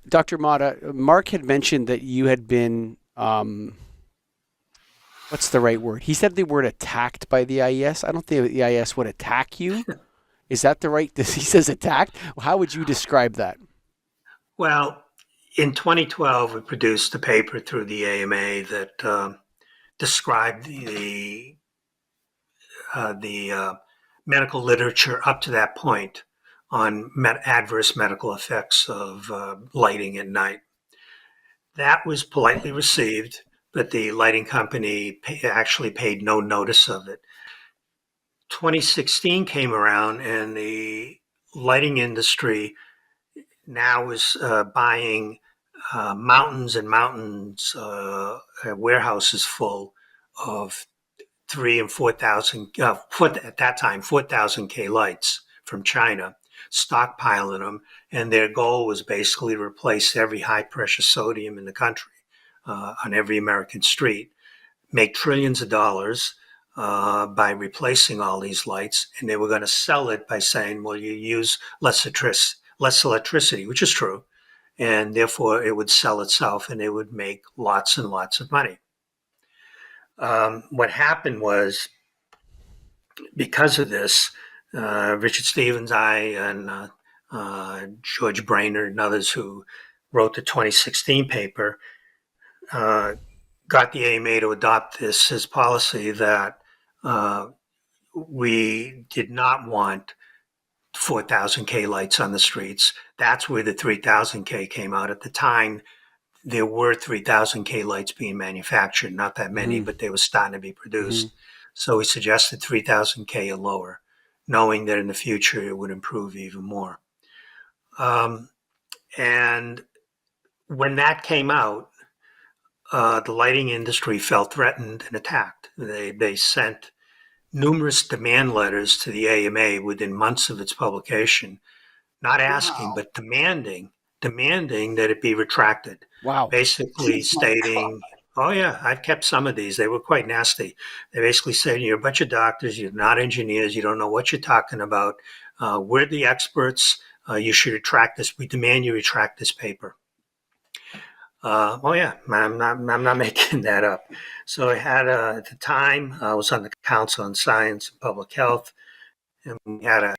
Dr. Mata, Mark had mentioned that you had been, what's the right word? He said the word attacked by the IES. I don't think the IES would attack you. Is that the right? He says attacked. How would you describe that? Well, in 2012, we produced a paper through the AMA that described the medical literature up to that point on adverse medical effects of lighting at night. That was politely received, but the lighting company actually paid no notice of it. 2016 came around, and the lighting industry now is buying mountains and mountains, warehouses full of 3,000 and 4,000 at that time 4,000 K lights from China, stockpiling them, and their goal was basically to replace every high pressure sodium in the country on every American street, make trillions of dollars by replacing all these lights, and they were going to sell it by saying, well, you use less electricity, which is true, and therefore it would sell itself and they would make lots and lots of money. What happened was, because of this, Richard Stevens, and George Brainerd and others who wrote the 2016 paper got the AMA to adopt this as policy that we did not want 4,000K lights on the streets. That's where the 3,000K came out. At the time, there were 3,000K lights being manufactured, not that many, but they were starting to be produced. So we suggested 3,000K or lower, knowing that in the future it would improve even more. And when that came out, the lighting industry felt threatened and attacked. They sent numerous demand letters to the AMA within months of its publication, not asking, but demanding that it be retracted. Wow. Basically stating, oh yeah, I've kept some of these. They were quite nasty. They basically said, you're a bunch of doctors, you're not engineers, you don't know what you're talking about. We're the experts. You should retract this. We demand you retract this paper. Oh yeah, I'm not making that up. So I had at the time I was on the Council on Science and Public Health, and we had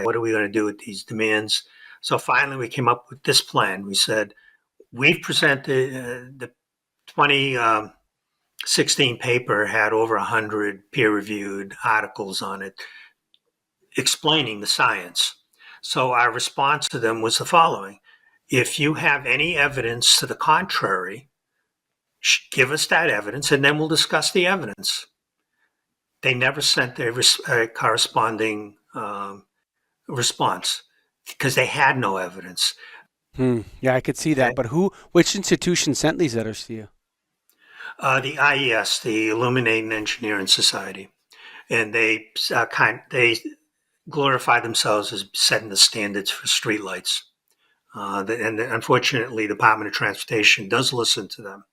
what are we going to do with these demands? So finally, we came up with this plan. We said we've presented the 2016 paper had over 100 peer-reviewed articles on it explaining the science. So our response to them was the following. If you have any evidence to the contrary, give us that evidence, and then we'll discuss the evidence. They never sent their corresponding response because they had no evidence. Yeah, I could see that. But which institution sent these letters to you? The IES, the Illuminating Engineering Society, and they glorify themselves as setting the standards for streetlights. And unfortunately, the Department of Transportation does listen to them.